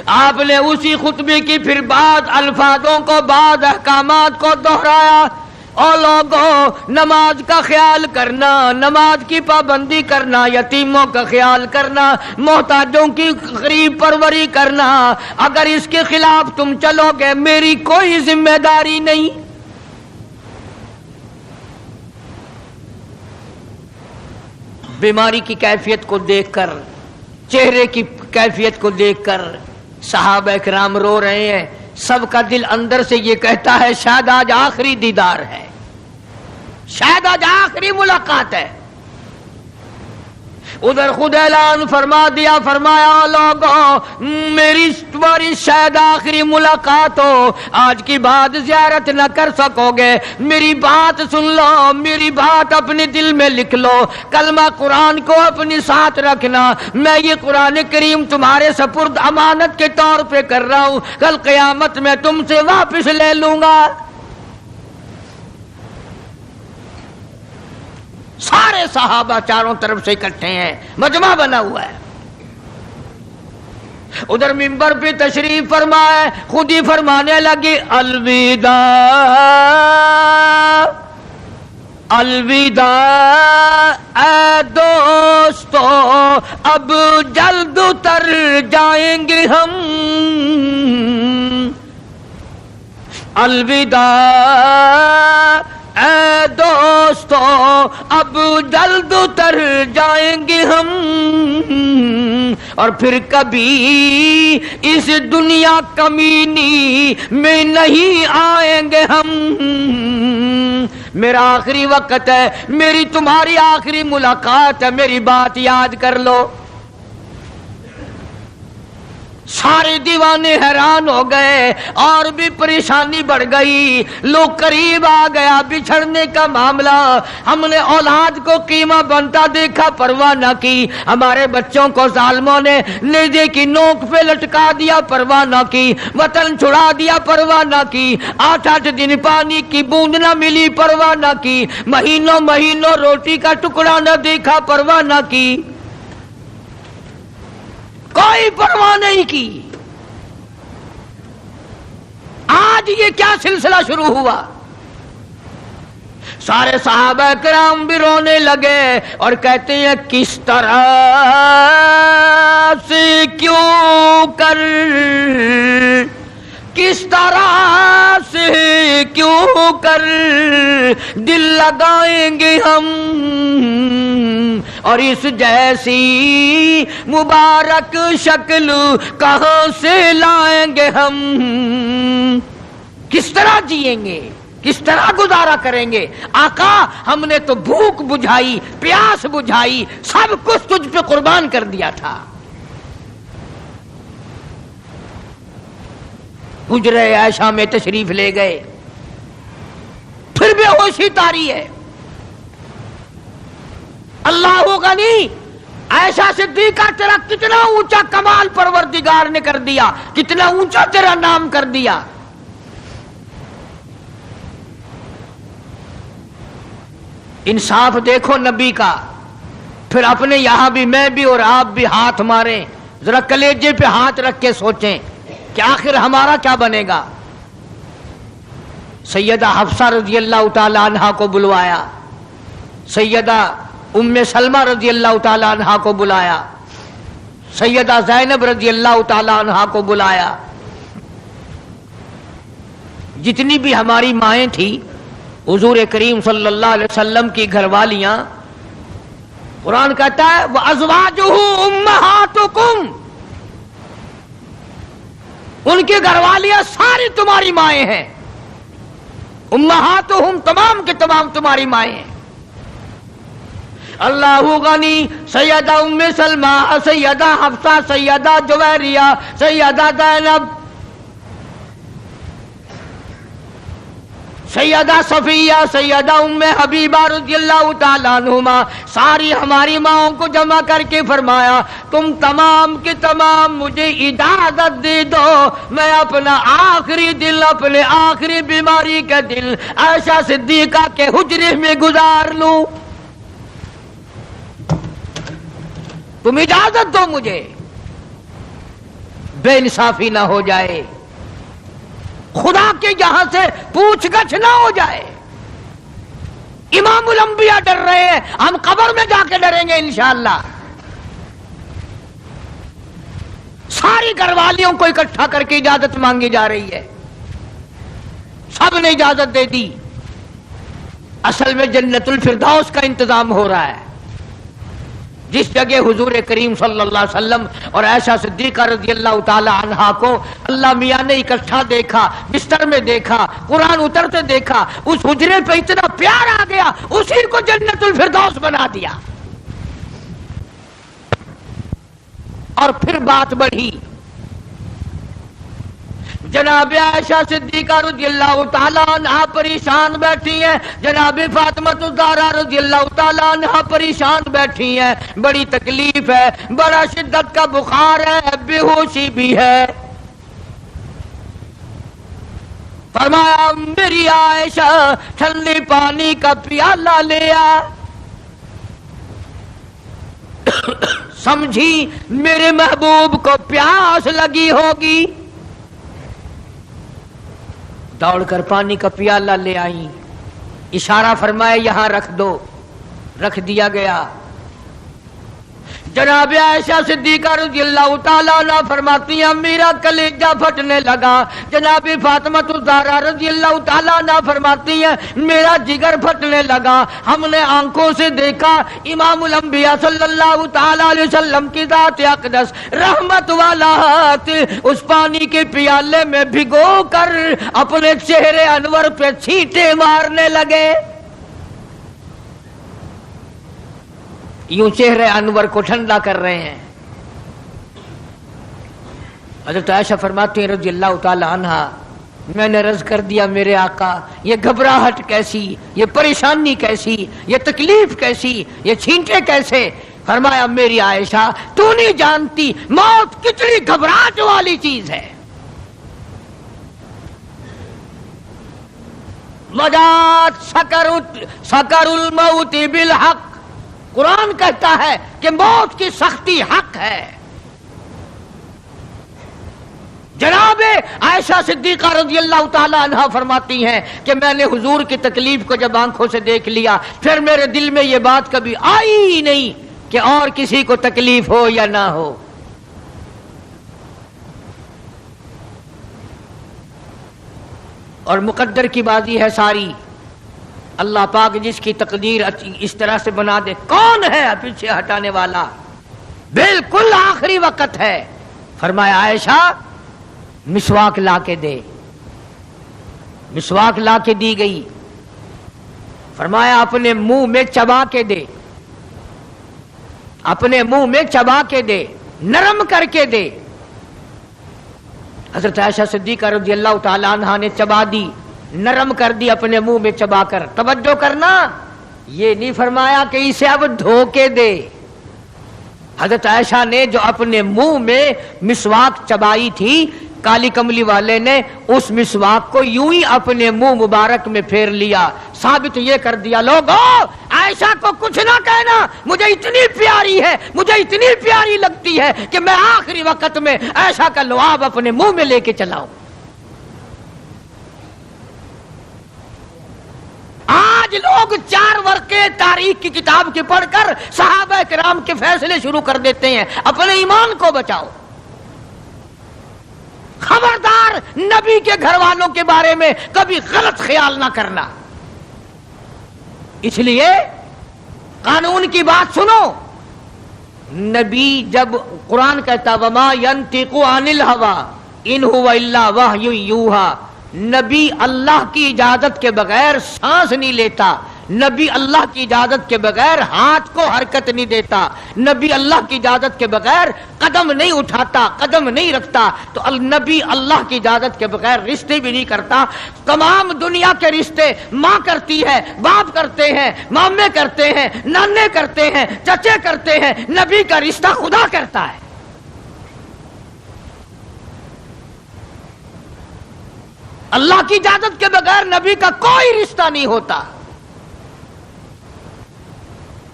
آپ نے اسی خطبے کی پھر بعد الفاظوں کو، بعد احکامات کو دہرایا. اور لوگوں، نماز کا خیال کرنا، نماز کی پابندی کرنا، یتیموں کا خیال کرنا، محتاجوں کی غریب پروری کرنا، اگر اس کے خلاف تم چلو گے میری کوئی ذمہ داری نہیں. بیماری کی کیفیت کو دیکھ کر، چہرے کی کیفیت کو دیکھ کر صحابہ کرام رو رہے ہیں. سب کا دل اندر سے یہ کہتا ہے شاید آج آخری دیدار ہے، شاید آج آخری ملاقات ہے. ادھر خود اعلان فرما دیا، فرمایا لوگوں میری تمہاری شاید آخری ملاقات ہو، آج کی بعد زیارت نہ کر سکو گے. میری بات سن لو، میری بات اپنے دل میں لکھ لو، کلمہ قرآن کو اپنے ساتھ رکھنا. میں یہ قرآن کریم تمہارے سپرد امانت کے طور پہ کر رہا ہوں، کل قیامت میں تم سے واپس لے لوں گا. سارے صحابہ چاروں طرف سے اکٹھے ہیں، مجمع بنا ہوا ہے. ادھر منبر پہ تشریف فرمائے، خود ہی فرمانے لگی الوداع الوداع اے دوستو، اب جلد اتر جائیں گے ہم. الوداع اے دوستو، اب جلد اتر جائیں گے ہم، اور پھر کبھی اس دنیا کمینی میں نہیں آئیں گے ہم. میرا آخری وقت ہے، میری تمہاری آخری ملاقات ہے، میری بات یاد کر لو. سارے دیوانے حیران ہو گئے، اور بھی پریشانی بڑھ گئی. لوگ قریب آ گیا بچھڑنے کا معاملہ. ہم نے اولاد کو قیمہ بنتا دیکھا، پرواہ نہ کی. ہمارے بچوں کو ظالموں نے نیزے کی نوک پہ لٹکا دیا، پرواہ نہ کی. وطن چھڑا دیا، پرواہ نہ کی. 8 دن پانی کی بوند نہ ملی، پرواہ نہ کی. مہینوں مہینوں روٹی کا ٹکڑا نہ دیکھا، پرواہ نہ کی. کوئی پرواہ نہیں کی. آج یہ کیا سلسلہ شروع ہوا؟ سارے صحابہ کرام بھی رونے لگے اور کہتے ہیں کس طرح سے کیوں کر، کس طرح سے کیوں کر دل لگائیں گے ہم، اور اس جیسی مبارک شکل کہاں سے لائیں گے ہم. کس طرح جئیں گے، کس طرح گزارا کریں گے؟ آقا ہم نے تو بھوک بجھائی، پیاس بجھائی، سب کچھ تجھ پہ قربان کر دیا تھا. حجرہ عائشہ میں تشریف لے گئے، پھر بے ہوشی طاری ہے. اللہ غنی عائشہ صدیقہ تیرا کتنا اونچا کمال پروردگار نے کر دیا، کتنا اونچا تیرا نام کر دیا۔ انصاف دیکھو نبی کا، پھر اپنے یہاں بھی میں بھی اور آپ بھی ہاتھ ماریں، ذرا کلیجے پہ ہاتھ رکھ کے سوچیں کہ آخر ہمارا کیا بنے گا۔ سیدہ حفصہ رضی اللہ تعالی عنہا کو بلوایا، سیدہ ام سلمہ رضی اللہ تعالی عنہا کو بلایا، سیدہ زینب رضی اللہ تعالی عنہا کو بلایا۔ جتنی بھی ہماری مائیں تھیں، حضور کریم صلی اللہ علیہ وسلم کی گھر والیاں، قرآن کہتا ہے وَأَزْوَاجُهُ أُمَّهَاتُكُمْ، ان کی گھر والیاں ساری تمہاری مائیں ہیں، امہاتہم تمام کے تمام تمہاری مائیں ہیں۔ اللہ غنی، سیدہ ام سلمہ، سیدہ حفصہ، سیدہ جویریہ، سیدہ زینب، سیدہ صفیہ، سیدہ ام حبیبہ رضی اللہ تعالیٰ عنہما، ساری ہماری ماؤں کو جمع کر کے فرمایا تم تمام کے تمام مجھے اجازت دے دو، میں اپنا آخری دل، اپنے آخری بیماری کا دل عائشہ صدیقہ کے حجرے میں گزار لوں، تم اجازت دو مجھے، بے انصافی نہ ہو جائے، خدا کے یہاں سے پوچھ گچھ نہ ہو جائے۔ امام الانبیاء ڈر رہے ہیں، ہم قبر میں جا کے ڈریں گے انشاءاللہ۔ ساری گھر والیوں کو اکٹھا کر کے اجازت مانگی جا رہی ہے، سب نے اجازت دے دی۔ اصل میں جنت الفردوس کا انتظام ہو رہا ہے، جس جگہ حضور کریم صلی اللہ علیہ وسلم اور عائشہ صدیقہ رضی اللہ تعالی عنہا کو اللہ میاں نے اکٹھا دیکھا، بستر میں دیکھا، قرآن اترتے دیکھا، اس حجرے پہ اتنا پیار آ گیا، اسی کو جنت الفردوس بنا دیا۔ اور پھر بات بڑھی، جناب عائشہ صدیقہ رضی اللہ تعالیٰ عنہا پریشان بیٹھی ہیں، جناب فاطمہ الزہرا رضی اللہ تعالیٰ عنہا پریشان بیٹھی ہیں، بڑی تکلیف ہے، بڑا شدت کا بخار ہے، بے ہوشی بھی ہے۔ فرمایا میری عائشہ ٹھنڈے پانی کا پیالہ لے آ، سمجھی میرے محبوب کو پیاس لگی ہوگی، دوڑ کر پانی کا پیالہ لے آئیں، اشارہ فرمایا یہاں رکھ دو، رکھ دیا گیا۔ جناب عائشہ صدیقہ رضی اللہ تعالیٰ عنہ فرماتی ہیں میرا کلیجہ پھٹنے لگا، جناب فاطمہ الزہرا رضی اللہ تعالیٰ عنہ فرماتی ہیں میرا جگر پھٹنے لگا، ہم نے آنکھوں سے دیکھا امام الانبیاء صلی اللہ تعالیٰ علیہ وسلم کی ذات اقدس رحمت والا ہاتھ اس پانی کے پیالے میں بھگو کر اپنے چہرے انور پہ چھینٹے مارنے لگے، یوں چہرے انور کو ٹھنڈا کر رہے ہیں۔ حضرت عائشہ فرماتی ہیں رضی اللہ تعالی عنہا میں نے عرض کر دیا میرے آقا یہ گھبراہٹ کیسی، یہ پریشانی کیسی، یہ تکلیف کیسی، یہ چھینٹے کیسے؟ فرمایا میری عائشہ تو نہیں جانتی موت کتنی گھبراہٹ والی چیز ہے، وجات سکر الموت بالحق، قرآن کہتا ہے کہ موت کی سختی حق ہے۔ جناب عائشہ صدیقہ رضی اللہ تعالی عنہا فرماتی ہیں کہ میں نے حضور کی تکلیف کو جب آنکھوں سے دیکھ لیا پھر میرے دل میں یہ بات کبھی آئی ہی نہیں کہ اور کسی کو تکلیف ہو یا نہ ہو۔ اور مقدر کی بازی ہے ساری، اللہ پاک جس کی تقدیر اس طرح سے بنا دے، کون ہے پیچھے ہٹانے والا؟ بالکل آخری وقت ہے۔ فرمایا عائشہ مسواک لا کے دے، مسواک لا کے دی گئی، فرمایا اپنے منہ میں چبا کے دے، اپنے منہ میں چبا کے دے، نرم کر کے دے۔ حضرت عائشہ صدیقہ رضی اللہ تعالی عنہا نے چبا دی، نرم کر دی اپنے منہ میں چبا کر۔ توجہ کرنا، یہ نہیں فرمایا کہ اسے اب دھو کے دے، حضرت عائشہ نے جو اپنے منہ میں مسواک چبائی تھی، کالی کملی والے نے اس مسواک کو یوں ہی اپنے منہ مبارک میں پھیر لیا، ثابت یہ کر دیا لوگوں عائشہ کو کچھ نہ کہنا، مجھے اتنی پیاری ہے، مجھے اتنی پیاری لگتی ہے کہ میں آخری وقت میں عائشہ کا لعاب اپنے منہ میں لے کے چلاؤں۔ آج لوگ 4 ورقے تاریخ کی کتاب کے پڑھ کر صحابہ کرام کے فیصلے شروع کر دیتے ہیں، اپنے ایمان کو بچاؤ۔ خبردار نبی کے گھر والوں کے بارے میں کبھی غلط خیال نہ کرنا۔ اس لیے قانون کی بات سنو، نبی جب قرآن کہتا وما ينطق عن الهوى ان هو الا وحی یوحی، نبی اللہ کی اجازت کے بغیر سانس نہیں لیتا، نبی اللہ کی اجازت کے بغیر ہاتھ کو حرکت نہیں دیتا، نبی اللہ کی اجازت کے بغیر قدم نہیں اٹھاتا، قدم نہیں رکھتا، تو نبی اللہ کی اجازت کے بغیر رشتے بھی نہیں کرتا۔ تمام دنیا کے رشتے ماں کرتی ہے، باپ کرتے ہیں، مامے کرتے ہیں، نانے کرتے ہیں، چچے کرتے ہیں، نبی کا رشتہ خدا کرتا ہے۔ اللہ کی اجازت کے بغیر نبی کا کوئی رشتہ نہیں ہوتا۔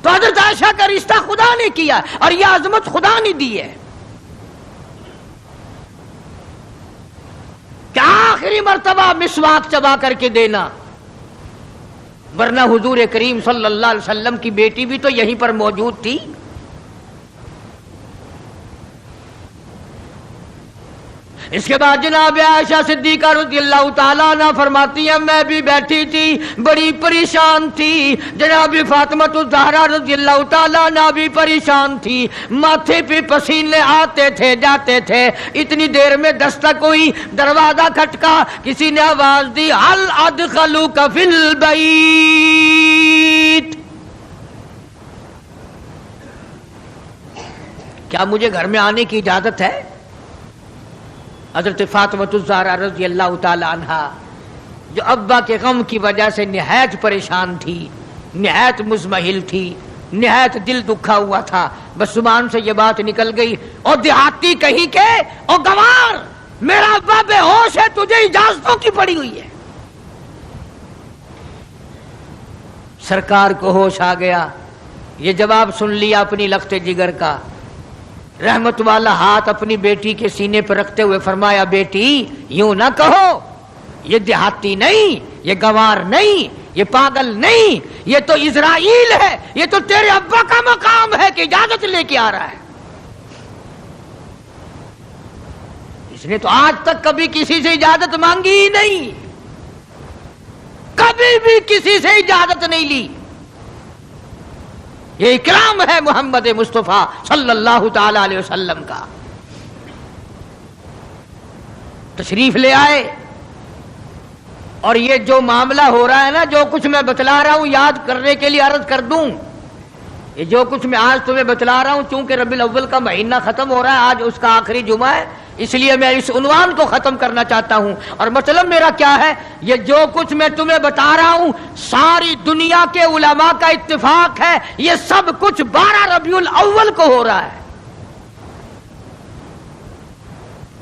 تو حضرت عائشہ کا رشتہ خدا نے کیا اور یہ عظمت خدا نے دی ہے کہ آخری مرتبہ مسواک چبا کر کے دینا، ورنہ حضور کریم صلی اللہ علیہ وسلم کی بیٹی بھی تو یہیں پر موجود تھی۔ اس کے بعد جناب عائشہ صدیقہ رضی اللہ تعالیٰ عنہ فرماتی ہیں میں بھی بیٹھی تھی، بڑی پریشان تھی، جناب فاطمہ الزہرا رضی اللہ تعالیٰ عنہ بھی پریشان تھی، ماتھے پہ پسینے آتے تھے جاتے تھے۔ اتنی دیر میں دستک ہوئی، دروازہ کھٹکا، کسی نے آواز دی ہل ادخلوک فی البیت، کیا مجھے گھر میں آنے کی اجازت ہے؟ حضرت فاطمہ الزہرا رضی اللہ تعالی عنہ جو ابا کے غم کی وجہ سے نہایت پریشان تھی، نہایت مزمحل تھی، نہایت دل دکھا ہوا تھا، بس زبان سے یہ بات نکل گئی اور دیہاتی کہیں کہ او گوار میرا ابا بے ہوش ہے، تجھے اجازتوں کی پڑی ہوئی ہے۔ سرکار کو ہوش آ گیا، یہ جواب سن لیا اپنی لخت جگر کا، رحمت والا ہاتھ اپنی بیٹی کے سینے پر رکھتے ہوئے فرمایا بیٹی یوں نہ کہو، یہ دیہاتی نہیں، یہ گوار نہیں، یہ پاگل نہیں، یہ تو اسرائیل ہے، یہ تو تیرے ابا کا مقام ہے کہ اجازت لے کے آ رہا ہے۔ اس نے تو آج تک کبھی کسی سے اجازت مانگی ہی نہیں، کبھی بھی کسی سے اجازت نہیں لی۔ یہ اکرام ہے محمد مصطفیٰ صلی اللہ تعالی علیہ وسلم کا۔ تشریف لے آئے اور یہ جو معاملہ ہو رہا ہے نا، جو کچھ میں بتلا رہا ہوں یاد کرنے کے لیے عرض کر دوں، یہ جو کچھ میں آج تمہیں بتلا رہا ہوں چونکہ ربیع الاول کا مہینہ ختم ہو رہا ہے، آج اس کا آخری جمعہ ہے، اس لیے میں اس عنوان کو ختم کرنا چاہتا ہوں۔ اور مطلب میرا کیا ہے، یہ جو کچھ میں تمہیں بتا رہا ہوں ساری دنیا کے علماء کا اتفاق ہے، یہ سب کچھ 12 ربیع الاول کو ہو رہا ہے۔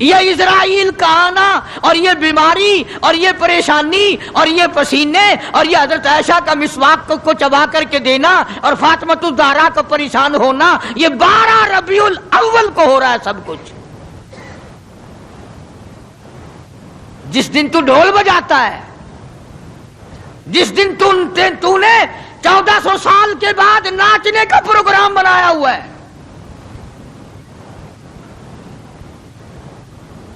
یہ اسرائیل کا آنا اور یہ بیماری اور یہ پریشانی اور یہ پسینے اور یہ حضرت عائشہ کا مسواک کو چبا کر کے دینا اور فاطمہ الزہرا کا پریشان ہونا، یہ 12 ربیع الاول کو ہو رہا ہے سب کچھ۔ جس دن تو ڈھول بجاتا ہے، جس دن تو نے 1400 سال کے بعد ناچنے کا پروگرام بنایا ہوا ہے،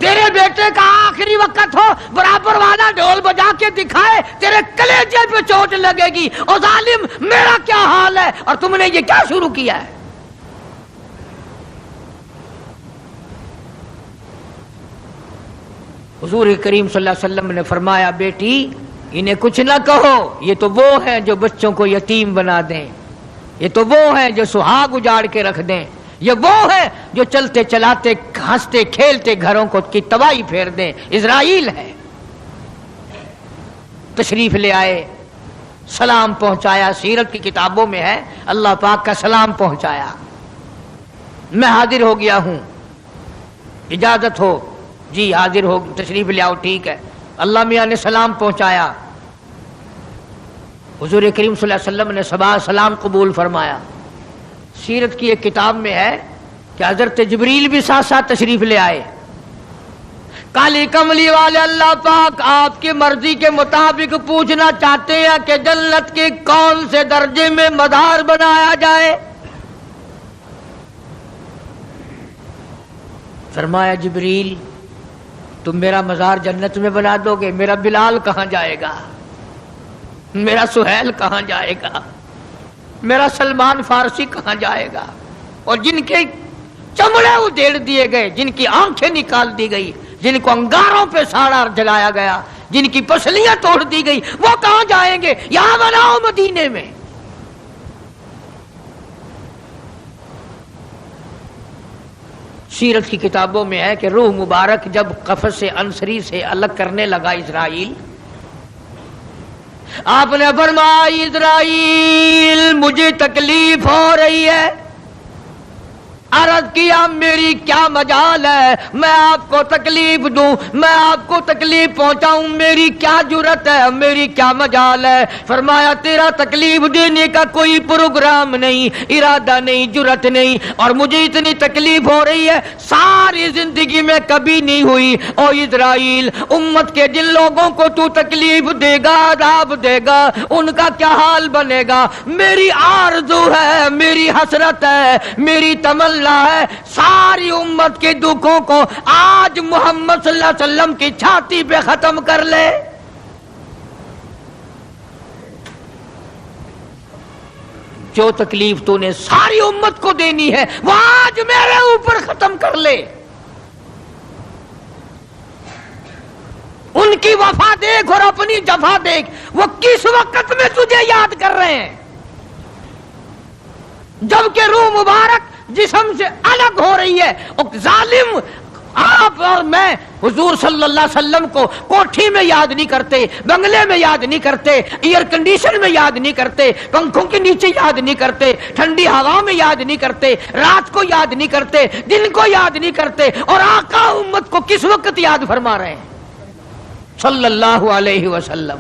تیرے بیٹے کا آخری وقت ہو برابر والا ڈھول بجا کے دکھائے، تیرے کلیجے پہ چوٹ لگے گی، او ظالم میرا کیا حال ہے اور تم نے یہ کیا شروع کیا ہے؟ حضور کریم صلی اللہ علیہ وسلم نے فرمایا بیٹی انہیں کچھ نہ کہو، یہ تو وہ ہیں جو بچوں کو یتیم بنا دیں، یہ تو وہ ہیں جو سہاگ اجاڑ کے رکھ دیں، یہ وہ ہیں جو چلتے چلاتے ہنستے کھیلتے گھروں کو کی تباہی پھیر دیں، اسرائیل ہے۔ تشریف لے آئے، سلام پہنچایا، سیرت کی کتابوں میں ہے اللہ پاک کا سلام پہنچایا۔ میں حاضر ہو گیا ہوں، اجازت ہو؟ جی حاضر ہو، تشریف لے آؤ۔ ٹھیک ہے۔ اللہ میاں نے سلام پہنچایا، حضور کریم صلی اللہ علیہ وسلم نے سلام قبول فرمایا۔ سیرت کی ایک کتاب میں ہے کہ حضرت جبریل بھی ساتھ ساتھ تشریف لے آئے۔ کالی کملی والے اللہ پاک آپ کی مرضی کے مطابق پوچھنا چاہتے ہیں کہ جنت کے کون سے درجے میں مدار بنایا جائے؟ فرمایا جبریل تم میرا مزار جنت میں بنا دو گے، میرا بلال کہاں جائے گا؟ میرا سہیل کہاں جائے گا؟ میرا سلمان فارسی کہاں جائے گا؟ اور جن کے چمڑے ادھیڑ دیے گئے، جن کی آنکھیں نکال دی گئی، جن کو انگاروں پہ ساڑا جلایا گیا، جن کی پسلیاں توڑ دی گئی، وہ کہاں جائیں گے؟ یہاں بناؤ مدینے میں۔ سیرت کی کتابوں میں ہے کہ روح مبارک جب قفس عنصری سے الگ کرنے لگا اسرائیل، آپ نے فرمایا اسرائیل مجھے تکلیف ہو رہی ہے۔ عرض کیا میری کیا مجال ہے میں آپ کو تکلیف دوں، میں آپ کو تکلیف پہنچاؤں، میری کیا جرت ہے، میری کیا مجال ہے؟ فرمایا تیرا تکلیف دینے کا کوئی پروگرام نہیں، ارادہ نہیں، جرت نہیں، اور مجھے اتنی تکلیف ہو رہی ہے ساری زندگی میں کبھی نہیں ہوئی۔ او اسرائیل، امت کے جن لوگوں کو تو تکلیف دے گا، عذاب دے گا، ان کا کیا حال بنے گا؟ میری آرزو ہے، میری حسرت ہے، میری تمنا ہے ساری امت کے دکھوں کو آج محمد صلی اللہ علیہ وسلم کی چھاتی پہ ختم کر لے۔ جو تکلیف تو نے ساری امت کو دینی ہے وہ آج میرے اوپر ختم کر لے۔ ان کی وفا دیکھ اور اپنی جفا دیکھ، وہ کس وقت میں تجھے یاد کر رہے ہیں جبکہ روح مبارک جسم سے الگ ہو رہی ہے۔ ظالم آپ اور میں حضور صلی اللہ علیہ وسلم کو کوٹھی میں یاد نہیں کرتے، بنگلے میں یاد نہیں کرتے، ایئر کنڈیشن میں یاد نہیں کرتے، پنکھوں کے نیچے یاد نہیں کرتے، ٹھنڈی ہوا میں یاد نہیں کرتے، رات کو یاد نہیں کرتے، دن کو یاد نہیں کرتے، اور آقا امت کو کس وقت یاد فرما رہے ہیں صلی اللہ علیہ وسلم۔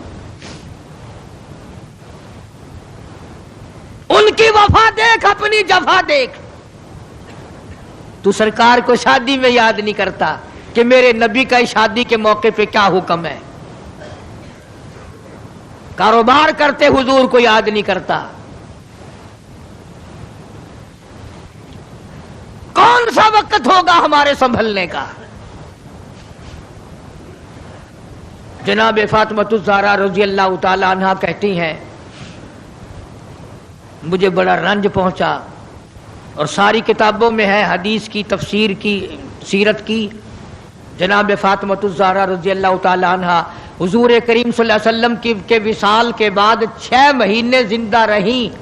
ان کی وفا دیکھ، اپنی جفا دیکھ۔ تو سرکار کو شادی میں یاد نہیں کرتا کہ میرے نبی کا شادی کے موقع پہ کیا حکم ہے۔ کاروبار کرتے حضور کو یاد نہیں کرتا۔ کون سا وقت ہوگا ہمارے سنبھلنے کا؟ جناب فاطمہ الزہرا رضی اللہ تعالی عنہا کہتی ہیں مجھے بڑا رنج پہنچا، اور ساری کتابوں میں ہے حدیث کی، تفسیر کی، سیرت کی۔ جناب فاطمہ الزہرا رضی اللہ تعالی عنہا حضور کریم صلی اللہ علیہ وسلم کے وصال کے بعد 6 مہینے زندہ رہیں۔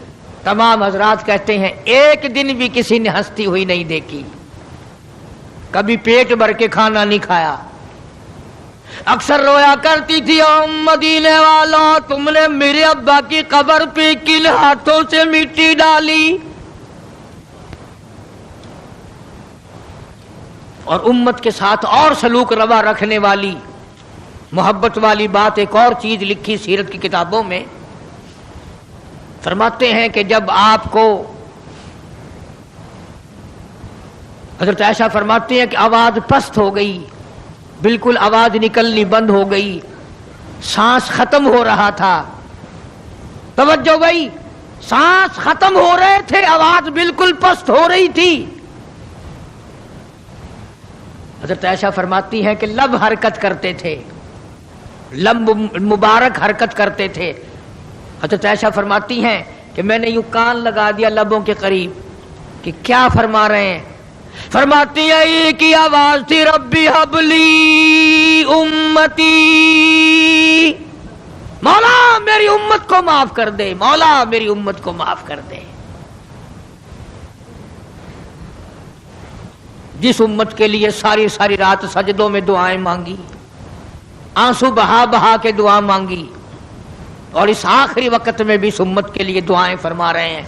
تمام حضرات کہتے ہیں ایک دن بھی کسی نے ہنستی ہوئی نہیں دیکھی، کبھی پیٹ بھر کے کھانا نہیں کھایا۔ اکثر رویا کرتی تھی او مدینے والوں تم نے میرے ابا کی قبر پہ کن ہاتھوں سے مٹی ڈالی؟ اور امت کے ساتھ اور سلوک روا رکھنے والی، محبت والی بات ایک اور چیز لکھی سیرت کی کتابوں میں۔ فرماتے ہیں کہ جب آپ کو حضرت عائشہ فرماتی ہیں کہ آواز پست ہو گئی، بالکل آواز نکلنی بند ہو گئی، سانس ختم ہو رہا تھا۔ توجہ گئی، سانس ختم ہو رہے تھے، آواز بالکل پست ہو رہی تھی۔ حضرت عائشہ فرماتی ہیں کہ لب حرکت کرتے تھے، لب مبارک حرکت کرتے تھے۔ حضرت عائشہ فرماتی ہیں کہ میں نے یوں کان لگا دیا لبوں کے قریب کہ کیا فرما رہے ہیں۔ فرماتی ہیں ایک ہی آواز تھی، ربی حبلی امتی، مولا میری امت کو معاف کر دے، مولا میری امت کو معاف کر دے۔ جس امت کے لیے ساری ساری رات سجدوں میں دعائیں مانگی، آنسو بہا بہا کے دعا مانگی، اور اس آخری وقت میں بھی اس امت کے لیے دعائیں فرما رہے ہیں۔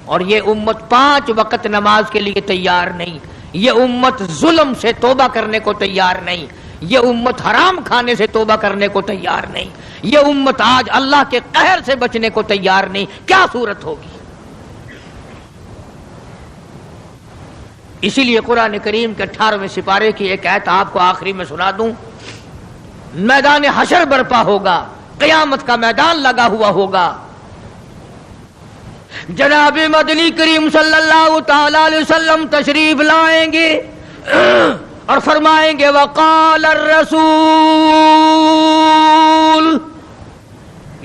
اور یہ امت 5 وقت نماز کے لیے تیار نہیں، یہ امت ظلم سے توبہ کرنے کو تیار نہیں، یہ امت حرام کھانے سے توبہ کرنے کو تیار نہیں، یہ امت آج اللہ کے قہر سے بچنے کو تیار نہیں، کیا صورت ہوگی؟ اسی لیے قرآن کریم کے 18ویں سپارے کی ایک آیت آپ کو آخری میں سنا دوں۔ میدان حشر برپا ہوگا، قیامت کا میدان لگا ہوا ہوگا، جناب مدنی کریم صلی اللہ تعالی علیہ وسلم تشریف لائیں گے اور فرمائیں گے وقال الرسول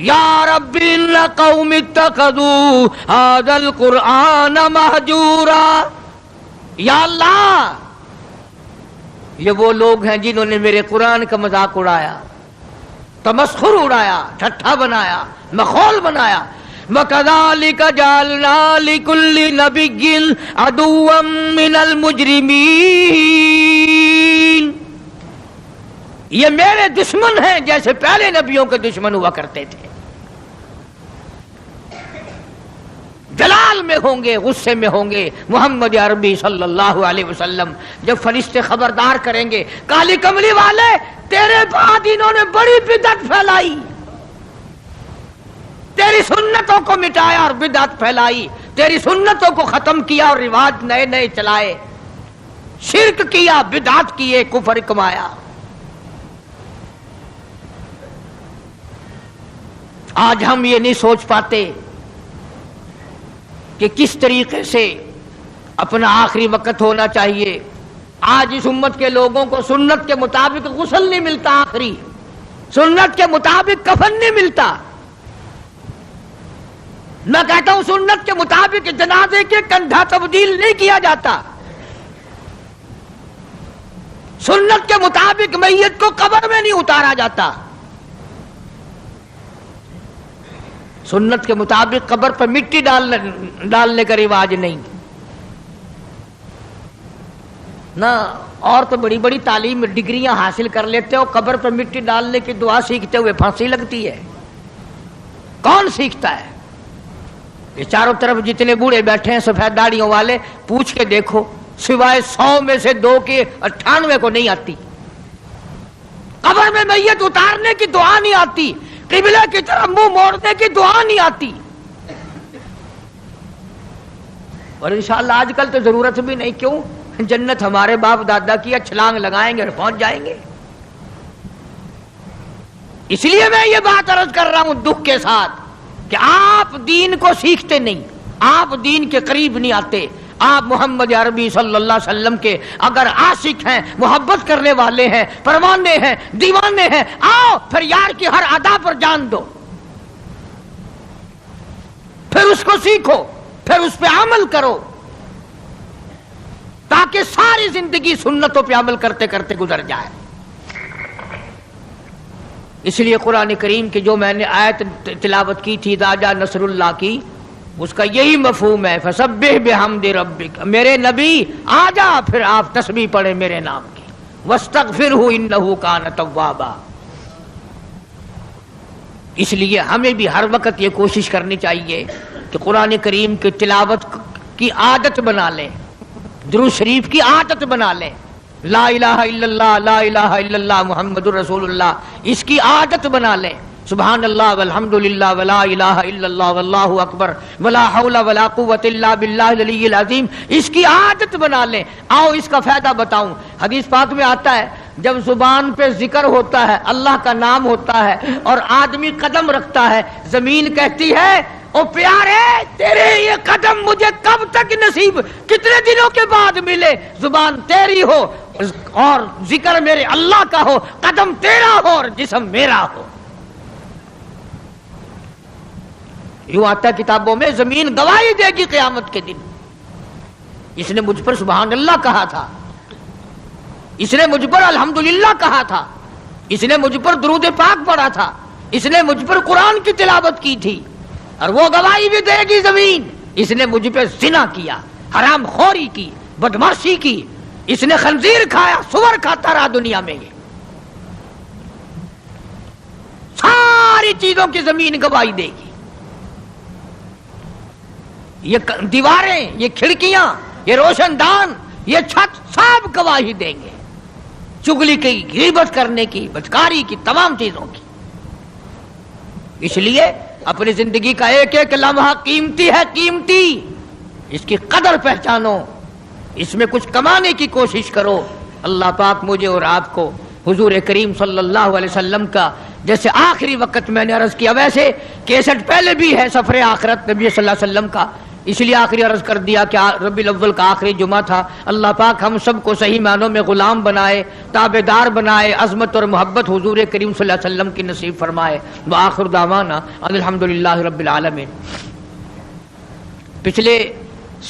یا رب ان قوم اتخذوا هذا القرآن مہجورا، یا اللہ یہ وہ لوگ ہیں جنہوں نے میرے قرآن کا مذاق اڑایا، تمسخر اڑایا، ٹھٹھا بنایا، مخول بنایا۔ وَكَذَلِكَ جَعَلْنَا لِكُلِّ نَبِيٍّ عَدُوًّا مِّنَ الْمُجْرِمِينَ، یہ میرے دشمن ہیں جیسے پہلے نبیوں کے دشمن ہوا کرتے تھے، جلال میں ہوں گے، غصے میں ہوں گے۔ محمد عربی صلی اللہ علیہ وسلم جب فرشتے خبردار کریں گے کالی کملی والے تیرے بعد انہوں نے بڑی بدعت پھیلائی، تیری سنتوں کو مٹایا اور بدعت پھیلائی، تیری سنتوں کو ختم کیا اور رواج نئے نئے چلائے، شرک کیا، بدعت کیے، کفر کمایا۔ آج ہم یہ نہیں سوچ پاتے کہ کس طریقے سے اپنا آخری وقت ہونا چاہیے۔ آج اس امت کے لوگوں کو سنت کے مطابق غسل نہیں ملتا، آخری سنت کے مطابق کفن نہیں ملتا۔ میں کہتا ہوں سنت کے مطابق جنازے کے کندھا تبدیل نہیں کیا جاتا، سنت کے مطابق میت کو قبر میں نہیں اتارا جاتا، سنت کے مطابق قبر پر مٹی ڈالنے کا رواج نہیں نہ۔ اور تو بڑی بڑی تعلیم ڈگریاں حاصل کر لیتے ہو، قبر پر مٹی ڈالنے کی دعا سیکھتے ہوئے پھانسی لگتی ہے، کون سیکھتا ہے؟ یہ چاروں طرف جتنے بوڑھے بیٹھے ہیں سفید داڑھیوں والے، پوچھ کے دیکھو سوائے 100 میں سے 2 کے 98 کو نہیں آتی، قبر میں میت اتارنے کی دعا نہیں آتی، قبلہ کی طرف منہ موڑنے کی دعا نہیں آتی۔ اور انشاءاللہ آج کل تو ضرورت بھی نہیں، کیوں؟ جنت ہمارے باپ دادا کی، چھلانگ لگائیں گے اور پہنچ جائیں گے۔ اس لیے میں یہ بات عرض کر رہا ہوں دکھ کے ساتھ کہ آپ دین کو سیکھتے نہیں، آپ دین کے قریب نہیں آتے۔ آپ محمد عربی صلی اللہ علیہ وسلم کے اگر عاشق ہیں، محبت کرنے والے ہیں، پروانے ہیں، دیوانے ہیں، آؤ پھر یار کی ہر ادا پر جان دو، پھر اس کو سیکھو، پھر اس پہ عمل کرو، تاکہ ساری زندگی سنتوں پہ عمل کرتے کرتے گزر جائے۔ اس لیے قرآن کریم کی جو میں نے آیت تلاوت کی تھی اذا جاء نصر اللہ کی، اس کا یہی مفہوم ہے فسبح بحمد ربک، میرے نبی آ جا پھر آپ تسبیح پڑھیں میرے نام کی، واستغفرہ انہ کان توابا۔ اس لیے ہمیں بھی ہر وقت یہ کوشش کرنی چاہیے کہ قرآن کریم کی تلاوت کی عادت بنا لیں، درود شریف کی عادت بنا لیں، لا الہ الا اللہ، لا الہ الا اللہ محمد الرسول اللہ، اس کی عادت بنا لیں، سبحان اللہ والحمد للہ ولا الہ الا اللہ واللہ اکبر ولا حول ولا قوت الا باللہ العلی العظیم، اس کی عادت بنا لیں۔ آؤ اس کا فائدہ بتاؤں، حدیث پاک میں آتا ہے جب زبان پہ ذکر ہوتا ہے، اللہ کا نام ہوتا ہے اور آدمی قدم رکھتا ہے، زمین کہتی ہے او پیارے تیرے یہ قدم مجھے کب تک نصیب، کتنے دنوں کے بعد ملے، زبان تیری ہو اور ذکر میرے اللہ کا ہو، قدم تیرا ہو اور جسم میرا ہو۔ یوں آتا کتابوں میں زمین گواہی دے گی قیامت کے دن، اس نے مجھ پر سبحان اللہ کہا تھا، اس نے مجھ پر الحمدللہ کہا تھا، اس نے مجھ پر درود پاک پڑھا تھا، اس نے مجھ پر قرآن کی تلاوت کی تھی، اور وہ گواہی بھی دے گی زمین اس نے مجھ پہ زنا کیا، حرام خوری کی، بدماشی کی، اس نے خنزیر کھایا، سور کھاتا رہا دنیا میں، یہ ساری چیزوں کی زمین گواہی دے گی۔ یہ دیواریں، یہ کھڑکیاں، یہ روشن دان، یہ چھت سب گواہی دیں گے چگلی کی، غیبت کرنے کی، بدکاری کی، تمام چیزوں کی۔ اس لیے اپنی زندگی کا ایک ایک لمحہ قیمتی ہے، قیمتی، اس کی قدر پہچانو، اس میں کچھ کمانے کی کوشش کرو۔ اللہ پاک مجھے اور آپ کو حضور کریم صلی اللہ علیہ وسلم کا جیسے آخری وقت میں نے عرض کیا، ویسے کیسٹ پہلے بھی ہے سفر آخرت نبی صلی اللہ علیہ وسلم کا، اس لیے آخری عرض کر دیا کہ ربیع الاول کا آخری جمعہ تھا۔ اللہ پاک ہم سب کو صحیح معنوں میں غلام بنائے، تابعدار بنائے، عظمت اور محبت حضور کریم صلی اللہ علیہ وسلم کی نصیب فرمائے۔ وآخر دعوانا الحمدللہ رب العالمین۔ پچھلے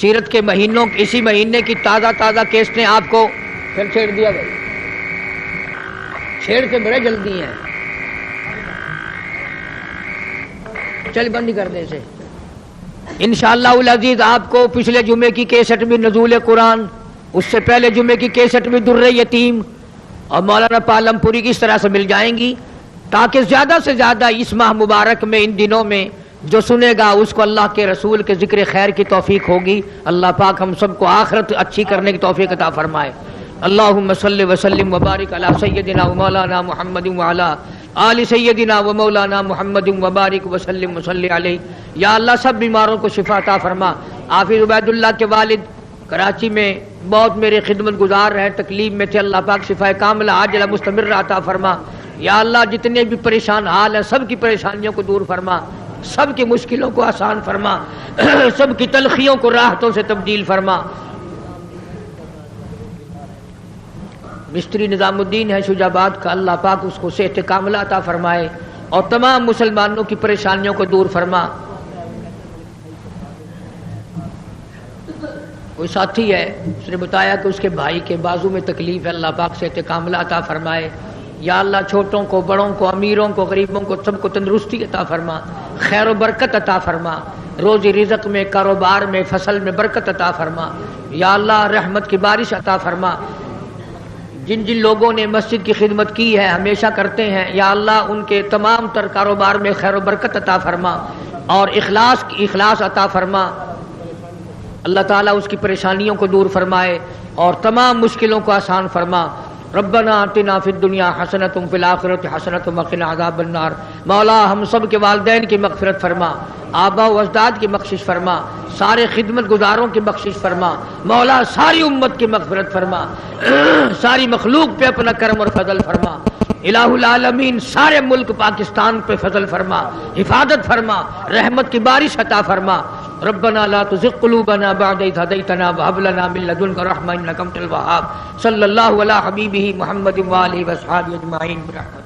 سیرت کے مہینوں، اسی مہینے کی تازہ کیسٹیں آپ کو پھر چھیڑ دیا گیا، چھیڑ کے بڑے جلدی ہیں، چل بند کر دیں اسے۔ انشاءاللہ العزیز آپ کو پچھلے جمعے کی کیسٹ میں نزول قرآن، اس سے پہلے جمعے کی کیسٹ میں در یتیم اور مولانا پالم پوری کی اس طرح سے مل جائیں گی، تاکہ زیادہ سے زیادہ اس ماہ مبارک میں، ان دنوں میں جو سنے گا اس کو اللہ کے رسول کے ذکر خیر کی توفیق ہوگی۔ اللہ پاک ہم سب کو آخرت اچھی کرنے کی توفیق عطا فرمائے۔ اللہم صلی وسلم وبارک علی سیدنا و مولانا محمد وعلی آل سیدنا و مولانا محمد وبارک وسلم وصلی علیہ۔ یا اللہ سب بیماروں کو شفا عطا فرما۔ حافظ عبید اللہ کے والد کراچی میں بہت میرے خدمت گزار رہے، تکلیف میں تھے، اللہ پاک شفا کاملہ عاجلہ مستمر عطا فرما۔ یا اللہ جتنے بھی پریشان حال ہیں سب کی پریشانیوں کو دور فرما، سب کی مشکلوں کو آسان فرما، سب کی تلخیوں کو راحتوں سے تبدیل فرما۔ مستری نظام الدین ہے شجاع آباد کا، اللہ پاک اس کو صحت کاملہ عطا فرمائے اور تمام مسلمانوں کی پریشانیوں کو دور فرما۔ کوئی ساتھی ہے، اس نے بتایا کہ اس کے بھائی کے بازو میں تکلیف ہے، اللہ پاک صحت کاملہ عطا فرمائے۔ یا اللہ چھوٹوں کو، بڑوں کو، امیروں کو، غریبوں کو، سب کو تندرستی عطا فرما، خیر و برکت عطا فرما، روزی رزق میں، کاروبار میں، فصل میں برکت عطا فرما۔ یا اللہ رحمت کی بارش عطا فرما۔ جن جن لوگوں نے مسجد کی خدمت کی ہے، ہمیشہ کرتے ہیں، یا اللہ ان کے تمام تر کاروبار میں خیر و برکت عطا فرما اور اخلاص عطا فرما۔ اللہ تعالیٰ اس کی پریشانیوں کو دور فرمائے اور تمام مشکلوں کو آسان فرما۔ ربنا آتنا فی الدنیا حسنۃ وفی الآخرۃ حسنۃ وقنا عذاب النار۔ مولا ہم سب کے والدین کی مغفرت فرما، آباء و اجداد کی بخشش فرما، سارے خدمت گزاروں کی بخشش فرما، مولا ساری امت کی مغفرت فرما، ساری مخلوق پہ اپنا کرم اور فضل فرما۔ الہ العالمین سارے ملک پاکستان پہ فضل فرما، حفاظت فرما، رحمت کی بارش عطا فرما۔ ربنا لا تزغ قلوبنا بعد إذ هديتنا وهب لنا من لدنك رحمة إنك أنت الوهاب۔ صلی اللہ علی حبیبہ محمد وآلہ وصحبہ اجمعین برحمتک۔